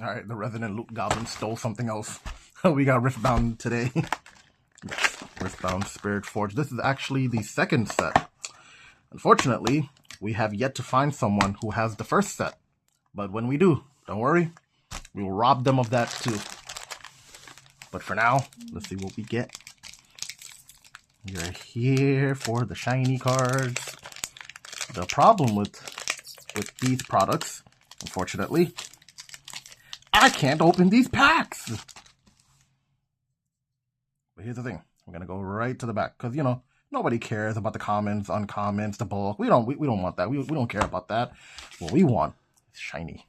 Alright, the resident loot goblin stole something else. We got Riftbound today. Riftbound Spiritforged. This is actually the second set. Unfortunately, we have yet to find someone who has the first set. But when we do, don't worry, we will rob them of that too. But for now, let's see what we get. You're here for the shiny cards. The problem with these products, unfortunately, I can't open these packs. But here's the thing. I'm going to go right to the back. Because, you know, nobody cares about the commons, uncommons, the bulk. We don't want that. We don't care about that. What we want is shiny.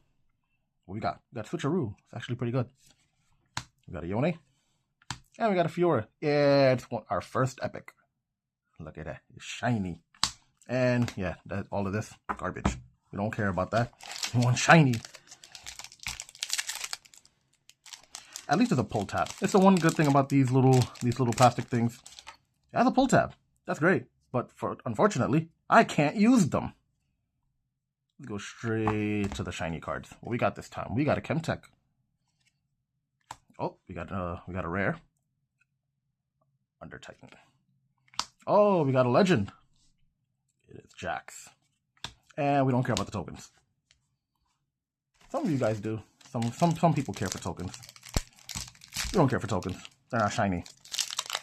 What we got? We got Switcheroo. It's actually pretty good. We got a Yone. And we got a Fiora. Yeah, it's our first epic. Look at that. It's shiny. And yeah, all of this garbage. We don't care about that. We want shiny. At least it's a pull tab. It's the one good thing about these little plastic things. It has a pull tab. That's great. But unfortunately, I can't use them. Let's go straight to the shiny cards. What we got this time? We got a Chemtech. Oh, we got a rare. Under Titan. Oh, we got a legend. It is Jax. And we don't care about the tokens. Some of you guys do. Some people care for tokens. We don't care for tokens. They're not shiny.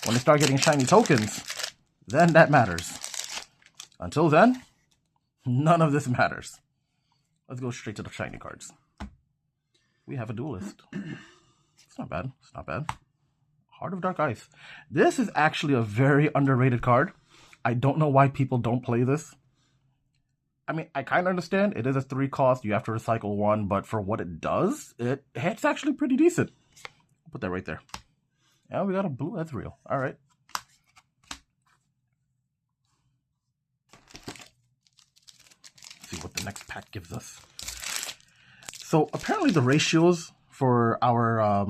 When they start getting shiny tokens, then that matters. Until then, none of this matters. Let's go straight to the shiny cards. We have a duelist. It's not bad. It's not bad. Heart of Dark Ice. This is actually a very underrated card. I don't know why people don't play this. I mean, I kind of understand. It is a 3 cost. You have to recycle 1. But for what it does, it's actually pretty decent. Put that right there. And we got a blue Ezreal. All right. Let's see what the next pack gives us. So apparently the ratios for our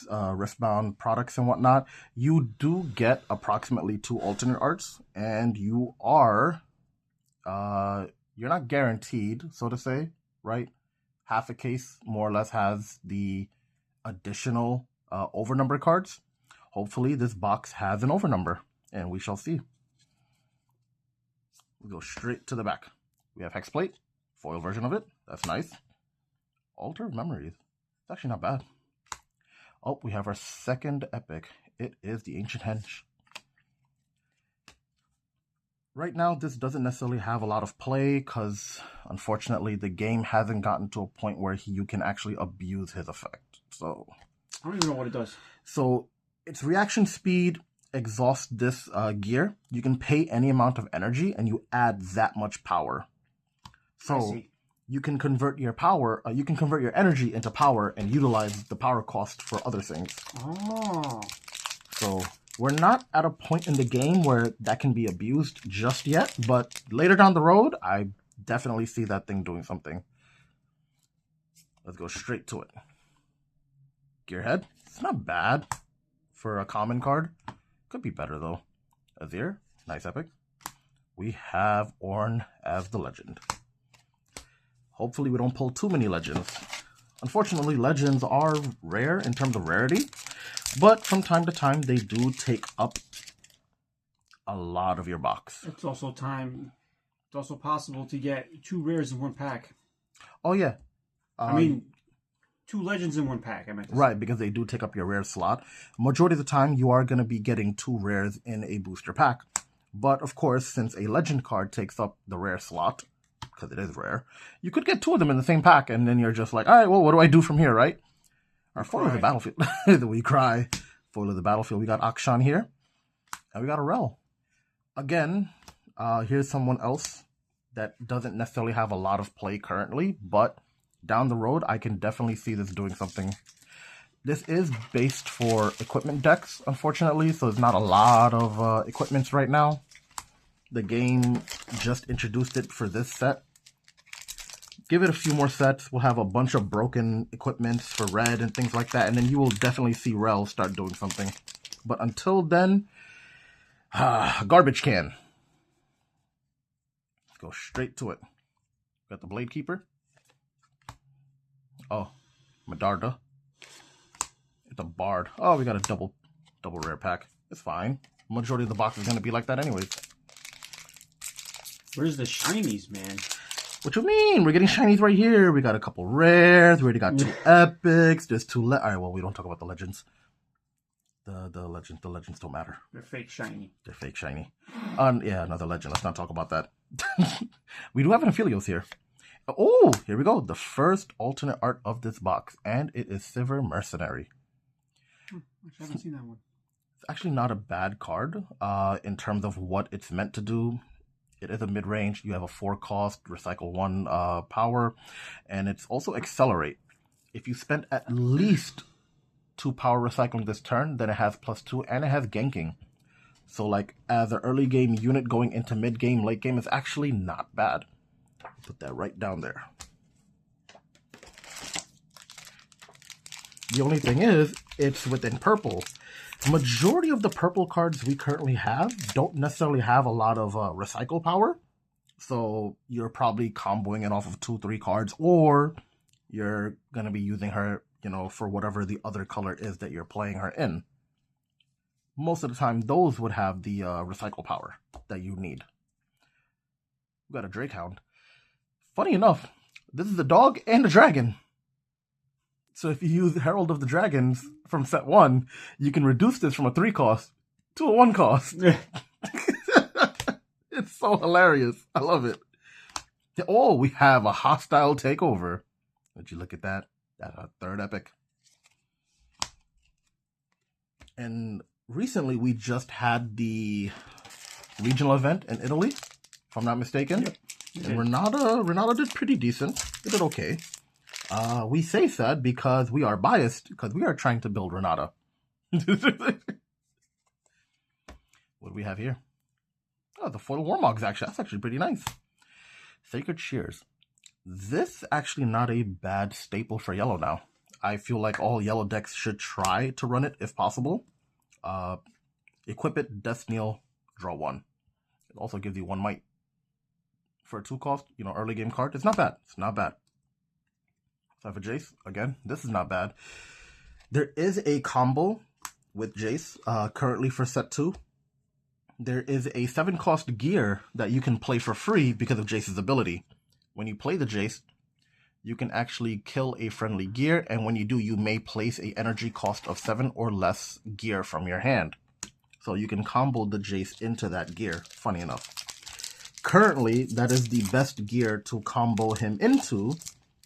Riftbound products and whatnot, you do get approximately 2 alternate arts, and you are you're not guaranteed, so to say, right? Half a case more or less has the additional overnumber cards. Hopefully this box has an overnumber, and we shall see. We'll go straight to the back. We have Hexplate, foil version of it. That's nice. Altar of Memories. It's actually not bad. Oh, we have our second epic. It is the Ancient Henge. Right now, this doesn't necessarily have a lot of play because, unfortunately, the game hasn't gotten to a point where you can actually abuse his effect. So, I don't even know what it does. So, its reaction speed exhausts this gear. You can pay any amount of energy, and you add that much power. So, you can convert your power, you can convert your energy into power and utilize the power cost for other things. Oh. So we're not at a point in the game where that can be abused just yet, but later down the road, I definitely see that thing doing something. Let's go straight to it. Gearhead. It's not bad for a common card. Could be better though. Azir. Nice epic. We have Ornn as the legend. Hopefully we don't pull too many legends. Unfortunately, legends are rare in terms of rarity, but from time to time they do take up a lot of your box. It's also possible to get 2 rares in 1 pack. Oh yeah. I mean, 2 legends in 1 pack, I meant to say. Right, because they do take up your rare slot. Majority of the time you are going to be getting 2 rares in a booster pack. But of course, since a legend card takes up the rare slot, because it is rare, you could get 2 of them in the same pack, and then you're just like, all right, well, what do I do from here, right? Our foil of the battlefield. We cry. Foil of the battlefield. We got Akshan here, and we got a Rel. Again, here's someone else that doesn't necessarily have a lot of play currently, but down the road, I can definitely see this doing something. This is based for equipment decks, unfortunately, so there's not a lot of equipments right now. The game just introduced it for this set. Give it a few more sets. We'll have a bunch of broken equipments for red and things like that. And then you will definitely see Rel start doing something. But until then, garbage can. Let's go straight to it. Got the Blade Keeper. Oh, Medarda. It's a Bard. Oh, we got a double rare pack. It's fine. Majority of the box is going to be like that anyways. Where's the shinies, man? What you mean? We're getting shinies right here. We got a couple rares. We already got 2 epics. There's 2 all right, well, we don't talk about the legends. The legends don't matter. They're fake shiny. They're fake shiny. Yeah, another legend. Let's not talk about that. We do have an Aphelios here. Oh, here we go. The first alternate art of this box. And it is Sivir Mercenary. Actually, I haven't seen that one. It's actually not a bad card in terms of what it's meant to do. It is a mid-range. You have a 4 cost, recycle 1 power. And it's also accelerate. If you spend at least 2 power recycling this turn, then it has +2 and it has ganking. So like as an early game unit going into mid game, late game is actually not bad. Put that right down there. The only thing is, it's within purple. Majority of the purple cards we currently have don't necessarily have a lot of recycle power. So you're probably comboing it off of 2-3 cards, or you're going to be using her, you know, for whatever the other color is that you're playing her in. Most of the time, those would have the recycle power that you need. We got a Drakehound. Funny enough, this is a dog and a dragon. So if you use Herald of the Dragons from set 1, you can reduce this from a 3 cost to a 1 cost. It's so hilarious. I love it. Oh, we have a hostile takeover. Would you look at that? That's our 3rd epic. And recently we just had the regional event in Italy, if I'm not mistaken. Yep. And Renata did pretty decent. They did okay. We say that because we are biased, because we are trying to build Renata. What do we have here? Oh, the foil Warmogs, actually. That's actually pretty nice. Sacred Shears. This actually not a bad staple for yellow now. I feel like all yellow decks should try to run it if possible. Equip it, Death Kneel, draw 1. It also gives you 1 might. For a 2 cost, you know, early game card. It's not bad. It's not bad. So for Jace, again, this is not bad. There is a combo with Jace currently for set 2. There is a 7 cost gear that you can play for free because of Jace's ability. When you play the Jace, you can actually kill a friendly gear, and when you do, you may place a energy cost of 7 or less gear from your hand. So you can combo the Jace into that gear, funny enough. Currently, that is the best gear to combo him into,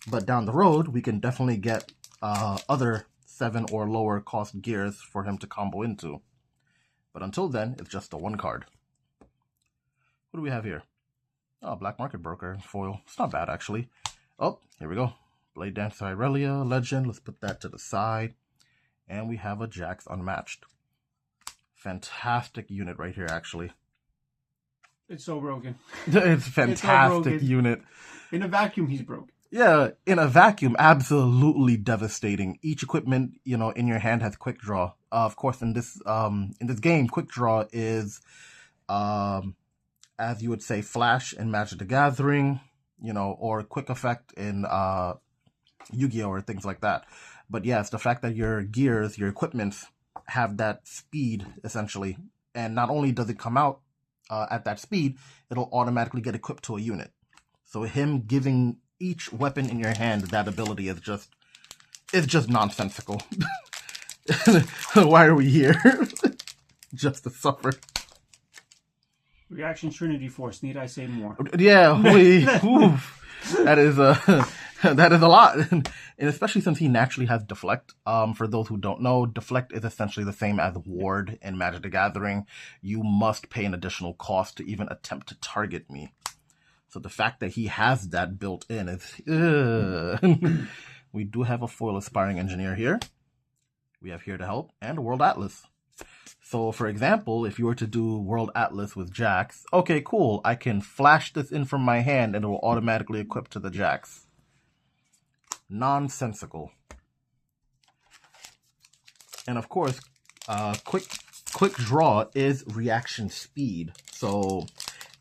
but down the road, we can definitely get other 7 or lower cost gears for him to combo into. But until then, it's just a 1 card. What do we have here? Oh, Black Market Broker, foil. It's not bad, actually. Oh, here we go. Blade Dancer Irelia, Legend. Let's put that to the side. And we have a Jax Unmatched. Fantastic unit right here, actually. It's so broken. It's a fantastic unit. In a vacuum, he's broken. Yeah, in a vacuum, absolutely devastating. Each equipment, you know, in your hand has quick draw. Of course, in this game, quick draw is, as you would say, flash in Magic the Gathering, you know, or quick effect in Yu-Gi-Oh! Or things like that. But yes, the fact that your gears, your equipments have that speed, essentially, and not only does it come out at that speed, it'll automatically get equipped to a unit. So him giving each weapon in your hand that ability is just nonsensical. Why are we here? Just to suffer. Reaction Trinity Force. Need I say more? Yeah, that is a lot, and especially since he naturally has Deflect. For those who don't know, Deflect is essentially the same as Ward in Magic the Gathering. You must pay an additional cost to even attempt to target me. So the fact that he has that built in is... We do have a foil Aspiring Engineer here. We have Here to Help and a World Atlas. So, for example, if you were to do World Atlas with Jax, okay, cool. I can flash this in from my hand and it will automatically equip to the Jax. Nonsensical. And of course, quick draw is reaction speed. So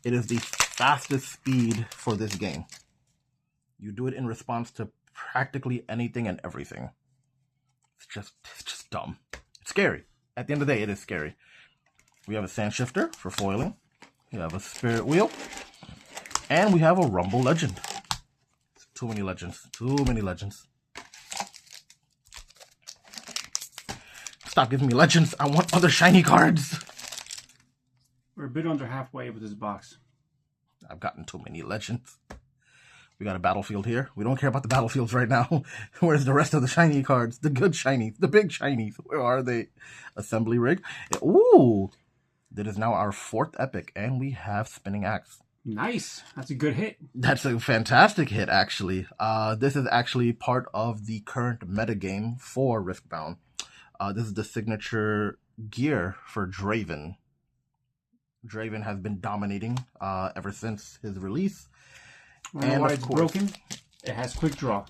it is the fastest speed for this game. You do it in response to practically anything and everything. It's just dumb. It's scary. At the end of the day, it is scary. We have a sand shifter for foiling. We have a spirit wheel. And we have a rumble legend. Too many legends. Too many legends. Stop giving me legends. I want other shiny cards. We're a bit under halfway with this box. I've gotten too many legends. We got a battlefield here. We don't care about the battlefields right now. Where's the rest of the shiny cards? The good shinies. The big shinies. Where are they? Assembly rig. Ooh. That is now our 4th epic. And we have Spinning Axe. Nice. That's a good hit. That's a fantastic hit, actually. This is actually part of the current metagame for Riftbound. This is the signature gear for Draven. Draven has been dominating ever since his release. And why it's broken? It has quick draw.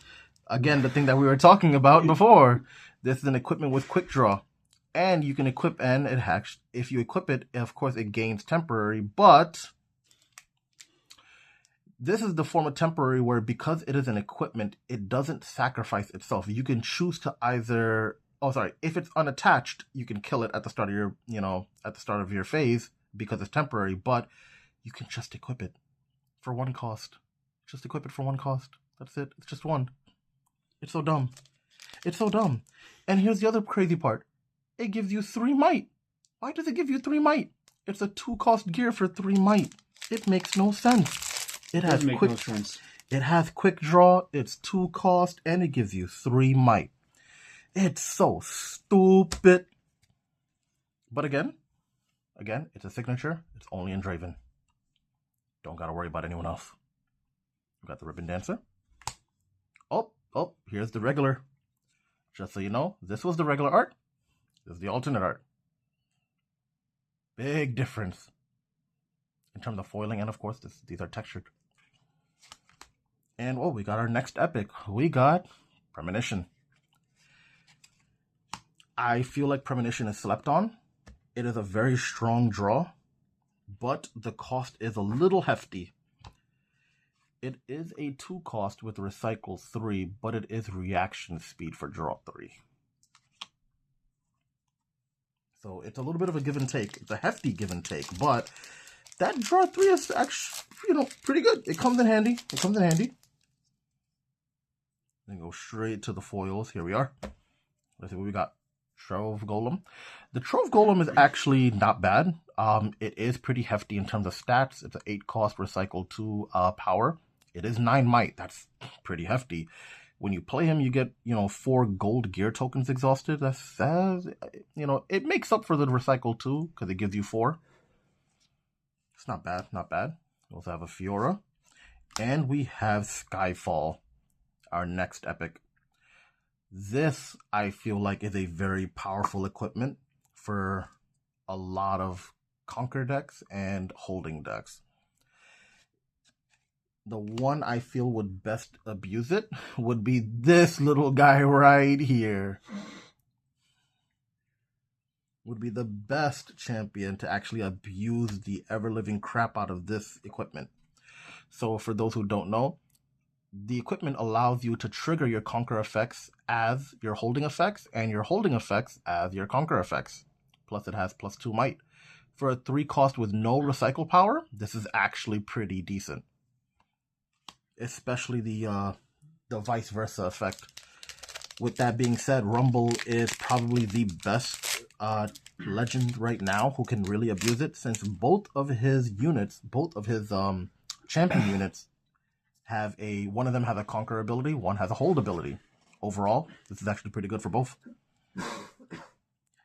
Again, the thing that we were talking about before. This is an equipment with quick draw. And you can equip, and it hacks. If you equip it, of course, it gains temporary. But this is the form of temporary where, because it is an equipment, it doesn't sacrifice itself. You can choose to either... Oh, sorry. If it's unattached, you can kill it at the start of your, at the start of your phase because it's temporary. But you can just equip it for 1 cost. Just equip it for 1 cost. That's it. It's just 1. It's so dumb. It's so dumb. And here's the other crazy part. It gives you 3 might. Why does it give you 3 might? It's a 2-cost gear for 3 might. It makes no sense. It has quick. No sense. It has quick draw. It's 2 cost, and it gives you 3 might. It's so stupid. But again, it's a signature. It's only in Draven. Don't gotta worry about anyone else. We got the Ribbon Dancer. Oh, here's the regular. Just so you know, this was the regular art. This is the alternate art. Big difference in terms of foiling, and of course, these are textured. And we got our next epic. We got Premonition. I feel like Premonition is slept on. It is a very strong draw, but the cost is a little hefty. It is a 2 cost with recycle 3, but it is reaction speed for draw 3. So it's a little bit of a give and take. It's a hefty give and take, but that draw 3 is actually, pretty good. It comes in handy. Then go straight to the foils. Here we are. Let's see what we got. Trove Golem. The Trove Golem is actually not bad. It is pretty hefty in terms of stats. It's an 8 cost recycle 2 power. It is 9 might. That's pretty hefty. When you play him, you get, 4 gold gear tokens exhausted. That's it makes up for the recycle 2 because it gives you 4. It's not bad, We also have a Fiora. And we have Skyfall, our next epic. This, I feel like, is a very powerful equipment for a lot of Conquer decks and Holding decks. The one I feel would best abuse it would be this little guy right here. Would be the best champion to actually abuse the ever-living crap out of this equipment. So for those who don't know, the equipment allows you to trigger your Conquer effects as your Holding effects and your Holding effects as your Conquer effects. Plus it has +2 might. For a 3 cost with no recycle power, this is actually pretty decent. Especially the vice versa effect. With that being said, Rumble is probably the best legend right now who can really abuse it, since both of his champion units have one of them has a Conquer ability, one has a Hold ability. Overall, this is actually pretty good for both.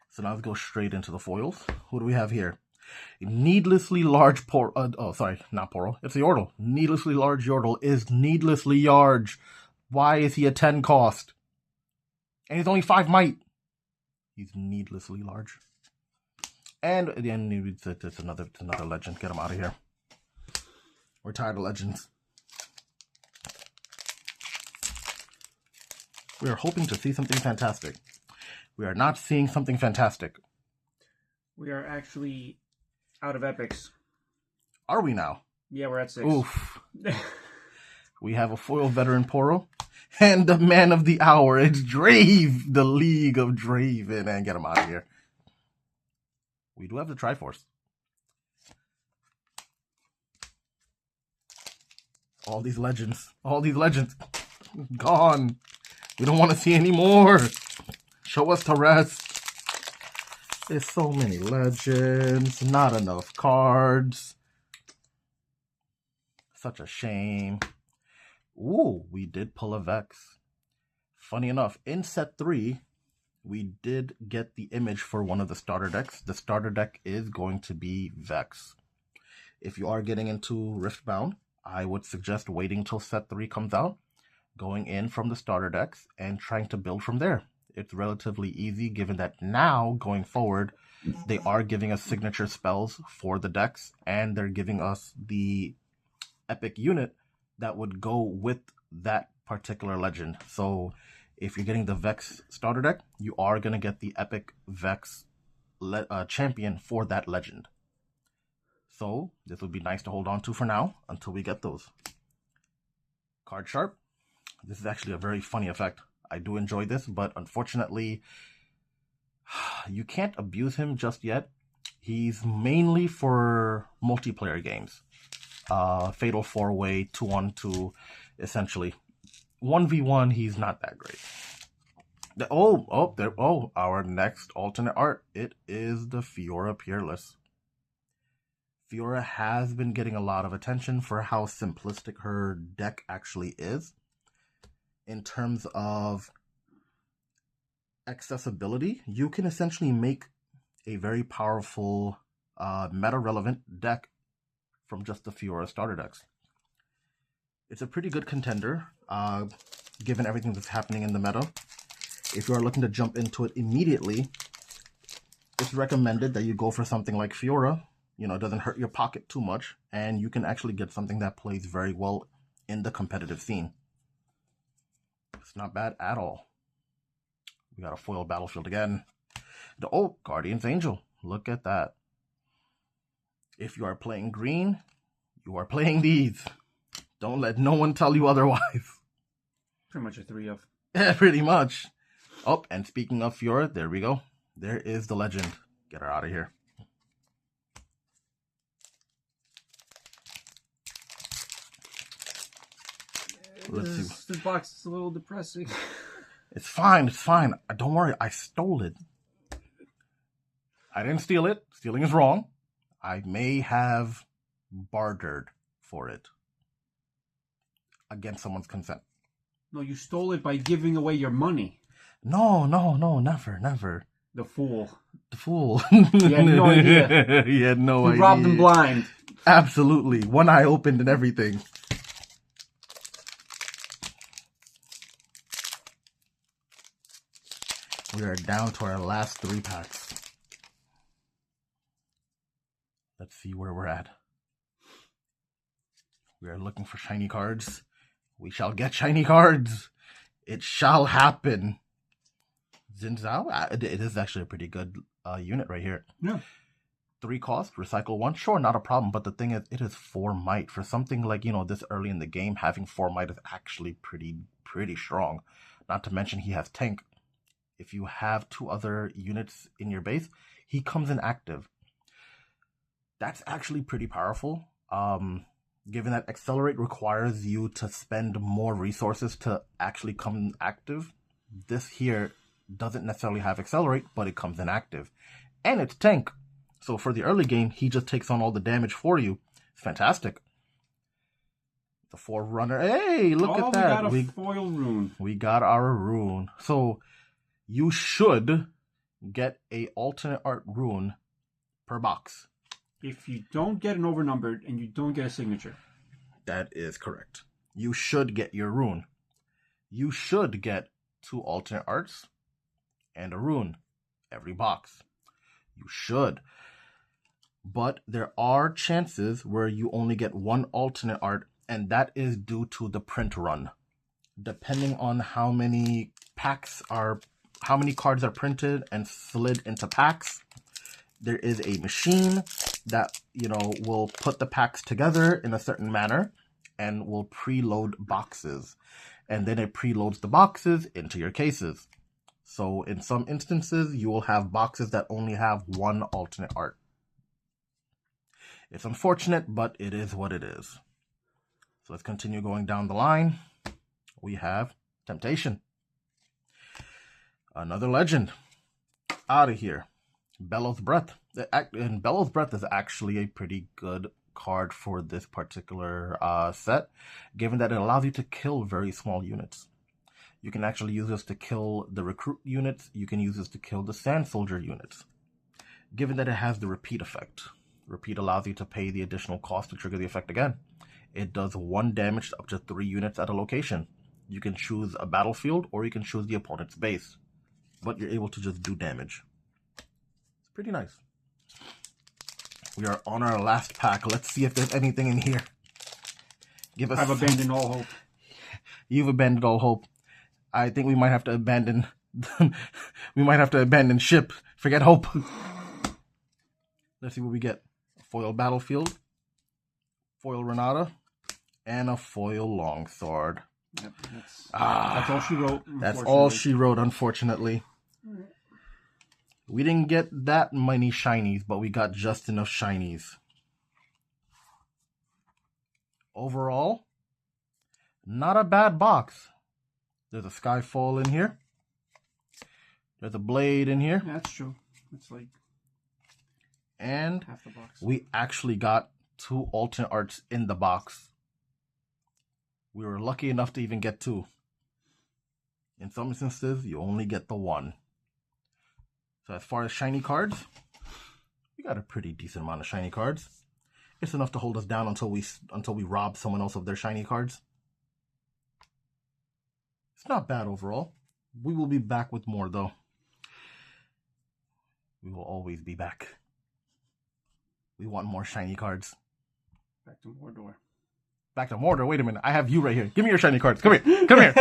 So now let's go straight into the foils. Who do we have here? Needlessly large not Poro. It's the Yordle. Needlessly large Yordle is needlessly large. Why is he a 10 cost? And he's only 5 might. He's needlessly large. And again, it's another legend. Get him out of here. We're tired of legends. We are hoping to see something fantastic. We are not seeing something fantastic. We are actually out of epics. Are we now? Yeah, we're at 6. Oof. We have a foil veteran Poro. And the man of the hour, it's Drave, the League of Draven. And get him out of here. We do have the Triforce. All these legends. Gone. We don't want to see any more. Show us the rest. There's so many legends. Not enough cards. Such a shame. Ooh, we did pull a Vex. Funny enough, in set 3, we did get the image for one of the starter decks. The starter deck is going to be Vex. If you are getting into Riftbound, I would suggest waiting till set 3 comes out, going in from the starter decks, and trying to build from there. It's relatively easy, given that now, going forward, they are giving us signature spells for the decks, and they're giving us the epic unit that would go with that particular legend. So if you're getting the Vex starter deck, you are going to get the epic Vex champion for that legend. So this would be nice to hold on to for now until we get those. Card Sharp. This is actually a very funny effect. I do enjoy this, but unfortunately, you can't abuse him just yet. He's mainly for multiplayer games. Fatal 4-way, 2-on-2, essentially. 1v1, he's not that great. Our next alternate art. It is the Fiora Peerless. Fiora has been getting a lot of attention for how simplistic her deck actually is. In terms of accessibility, you can essentially make a very powerful meta-relevant deck from just the Fiora starter decks. It's a pretty good contender, given everything that's happening in the meta. If you are looking to jump into it immediately, it's recommended that you go for something like Fiora. You know, it doesn't hurt your pocket too much, and you can actually get something that plays very well in the competitive scene. It's not bad at all. We got a foil battlefield again. Guardian's Angel. Look at that. If you are playing green, you are playing these. Don't let no one tell you otherwise. Pretty much a 3 of. Yeah, pretty much. Oh, and speaking of Fiora, there we go. There is the legend. Get her out of here. Let's see. This box is a little depressing. It's fine. Don't worry. I stole it. I didn't steal it. Stealing is wrong. I may have bartered for it against someone's consent. No, you stole it by giving away your money. No, never. The fool. He had no idea. He had no idea. You robbed him blind. Absolutely. One eye opened and everything. We are down to our last 3 packs. Let's see where we're at. We are looking for shiny cards. We shall get shiny cards. It shall happen. Xin Zhao, it is actually a pretty good unit right here. Yeah. 3 cost, recycle 1. Sure, not a problem. But the thing is, it is 4 might. For something like, this early in the game, having 4 might is actually pretty strong. Not to mention he has tank. If you have 2 other units in your base, he comes in active. That's actually pretty powerful. Given that Accelerate requires you to spend more resources to actually come active, this here doesn't necessarily have Accelerate, but it comes in active. And it's tank. So for the early game, he just takes on all the damage for you. It's fantastic. The Forerunner. Hey, look at that. We got a foil rune. We got our rune. So you should get a alternate art rune per box. If you don't get an overnumbered and you don't get a signature. That is correct. You should get your rune. You should get 2 alternate arts and a rune every box. You should. But there are chances where you only get 1 alternate art, and that is due to the print run. Depending on how many cards are printed and slid into packs, there is a machine that, will put the packs together in a certain manner and will preload boxes. and then it preloads the boxes into your cases. So in some instances, you will have boxes that only have one alternate art. It's unfortunate, but it is what it is. So let's continue going down the line. We have Temptation. Another legend. Out of here. Bellow's Breath. And Bellow's Breath is actually a pretty good card for this particular set, given that it allows you to kill very small units. You can actually use this to kill the recruit units. You can use this to kill the sand soldier units. Given that it has the repeat effect. Repeat allows you to pay the additional cost to trigger the effect again. It does 1 damage to up to 3 units at a location. You can choose a battlefield or you can choose the opponent's base. But you're able to just do damage. It's pretty nice. We are on our last pack. Let's see if there's anything in here. I've abandoned all hope. You've abandoned all hope. I think we might have to abandon... we might have to abandon ship. Forget hope. Let's see what we get. Foil Battlefield. Foil Renata. And a foil Longsword. Yep, that's all she wrote. That's all she wrote, unfortunately. We didn't get that many shinies, but we got just enough shinies. Overall, not a bad box. There's a Skyfall in here. There's a Blade in here. Yeah, that's true. It's like and half the box. We actually got 2 alternate arts in the box. We were lucky enough to even get 2. In some instances, you only get the 1. So as far as shiny cards, we got a pretty decent amount of shiny cards. It's enough to hold us down until we rob someone else of their shiny cards. It's not bad overall. We will be back with more though. We will always be back. We want more shiny cards. Back to Mordor. Back to Mordor. Wait a minute. I have you right here. Give me your shiny cards. Come here. Come here.